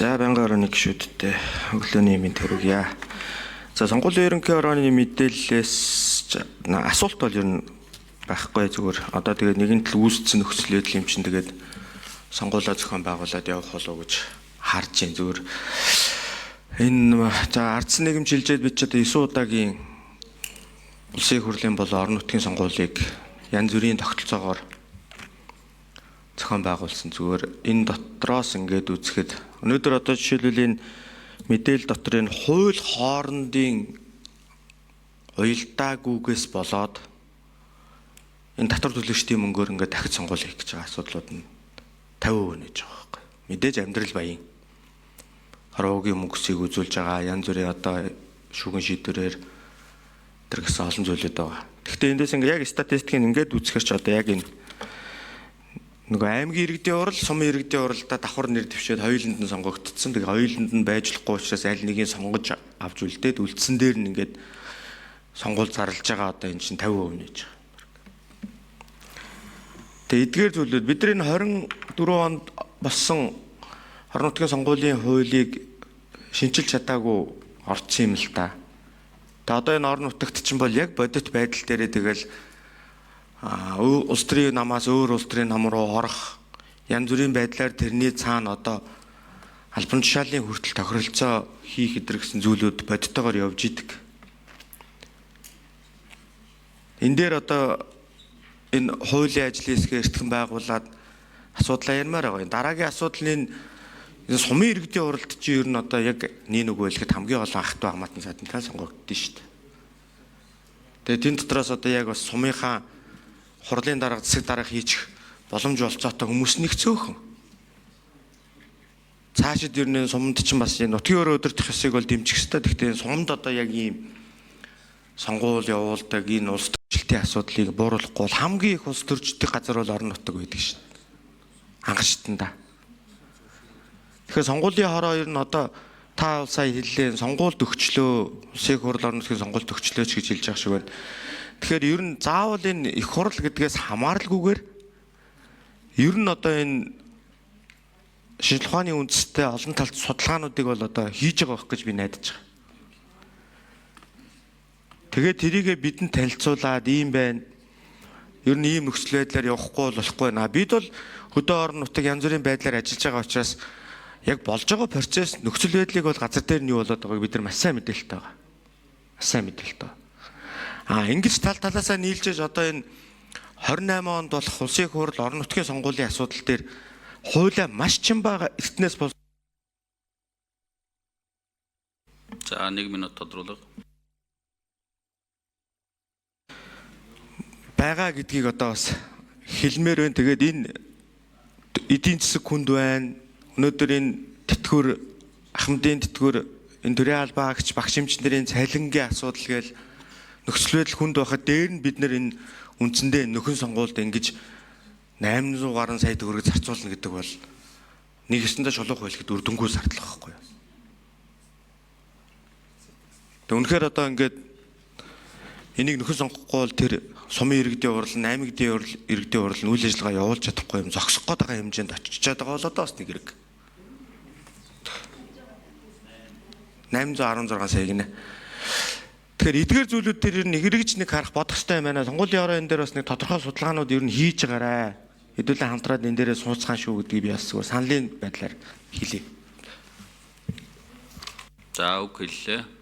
За байнгын орны гишүүдтэй өглөөний мэнд төргийа. За сонгуулийн ерөнхий орны мэдээллээс асуулт бол ер нь байхгүй зүгээр. Одоо тэгээд нэгэн тал үүсцэн нөхцөл байдал юм чинь тэгээд сонгуулаа зохион байгуулад явах болов уу гэж харж байна зүгээр. Энэ за ардсан нийгэмч хилжээд бид ч одоо 9 удаагийн улсын хурлын болон орон нутгийн сонгуулийг янз бүрийн тогтолцоогоор зохион байгуулсан зүгээр энэ дотроос ингээд үзэхэд өнөөдөр одоо жишээлбэл энэ мэдээлэл дотор энэ хууль хоорондын уялдаагүйгээс болоод энэ татвар төлөгчдийн мөнгөөр ингээд дахиж сонгуул хийх гэж байгаа асуудлууд нь 50% нэж байгаа байхгүй. Мэдээж амьдрал баян хорвоогийн мөнгөсийг үзүүлж байгаа янз бүрийн одоо шүүгэн шийдвэрээр тэр гэсэн олон зүйлүүд байгаа. Гэхдээ эндээс ингээд яг статистикийг ингээд үзэхэр ч одоо яг энэ нөгөө аймгийн иргэдийн урал, сумын иргэдийн уралдаа давхар нэр дэвшээд хоёуланд нь сонгогдсон. Тэгээ хоёуланд нь байжлахгүй учраас аль нэгийг сонгож авч үлдээд үлдсэн дээр нь ингээд сонгуул зарлж байгаа одоо энэ чинь 50% нэж байгаа. Тэгээ эдгээр зүйлүүд бидний 24 онд болсон орон нутгийн сонгуулийн хуулийг шинжилж чадаагүй орцсон юм л та. Тэгээ одоо энэ орон нутагт чинь бол яг бодит байдал дээрээ тэгэл улс төрийн намаас өөр улс төрийн нам руу орох янз бүрийн байдлаар тэрний цаана одоо албан тушаалын хүртэл тохиролцоо хийх гэдэр гэсэн зүйлүүд бодиттойгоор явж идэг. Энэ дээр одоо энэ хуулийн ажлын хэсгээ эртхэн байгуулад асуудлаа ярмаар байгаа. Дараагийн асуудал нь энэ сумын иргэдийн уралд чи ер нь одоо яг нэг үгэлэхэд хамгийн олон ах トゥ хамаатан сайдтай сонгогдсон шүү дээ. Тэгээ тэн дотроос одоо яг бас сумынхаа хурлын дарга засаг дарга хийчих боломж олцоотой хүмүүс нэг цөөхөн. Цаашид ер нь сумд чинь бас энэ нутгийн өдөртөх ёсыг бол дэмжих хэрэгтэй. Гэхдээ сумд одоо яг ийм сонгуул явуулдаг энэ улс төрчлөлтийн асуудлыг бууруулахгүй бол хамгийн их улс төрчдийн газар бол орон нутаг байдаг шин. Хангалттай. Тэгэхээр сонгуулийн хороо ер нь одоо та сая хэллээ сонгуульд өгчлөө, улсын хурл орон нутгийн сонгуульд өгчлөө ч гэж хэлж байгаа шиг байна. Тэгэхээр ер нь заавал энэ их хурл гэдгээс хамааралгүйгээр ер нь одоо энэ шинжлэх ухааны үндэстэй олон талт судалгаануудыг бол одоо хийж байгаа байх гэж би найдаж байгаа. Тэгээд тэрийгээ бидэнд танилцуулаад ийм байна. Ер нь ийм нөхцөл байдлаар явахгүй болохгүй байна. Бид бол хөдөө орон нутаг янз бүрийн байдлаар ажиллаж байгаа учраас яг болж байгаа процесс нөхцөл байдлыг бол газар дээр нь юу болоод байгааг бид нар маш сайн мэдээлэлтэй байгаа. Маш сайн мэдээлэлтэй. Ингэж тал талаасаа нийлжээж одоо энэ 28 онд болох улсын хурл орон нутгийн сонгуулийн асуудал дээр хуулиа маш чин бага эртнээс бол За 1 минут тодруулга. байгаа гэдгийг одоо бас хэлмээр байна. Тэгээд энэ эдийн засаг хүнд байна. Өнөөдөр энэ тэтгэвэр ахмадын тэтгэвэр энэ төрийн албаагч багш эмчнэрийн цалингийн асуудал гээл нөхцөл байдал хүнд байхад дээр нь бид нэр энэ үндсэндээ нөхөн сонгуульд ингэж 800 гаруй сая төгрөг зарцуулна гэдэг бол нэг ёсондоо шулуух байлгэд үрдэнгүү зардлах байхгүй юу. Тэг үнэхээр одоо ингээд энийг нөхөн сонгохгүй бол тэр сумын иргэдийн урал, аймгийн иргэдийн урал нь үйл ажиллагаа явуулж чадахгүй юм зогсох гээд байгаа хэмжээнд очиж чаддаг бол одоо бас нэг хэрэг. 816 сая гинэ. Тэгэхээр эдгээр зүйлүүд дээр нэг хэрэгж нэг харах бодох хэрэгтэй юм байна. Сонгуулийн орон энэ дээр бас нэг тодорхой судалгаанууд ер нь хийж байгаарай. Хэдүүлэн хамтраад энэ дээрээ сууцхан шүү гэдгийг би бас саналын байдлаар хэлье. За үг хэллээ.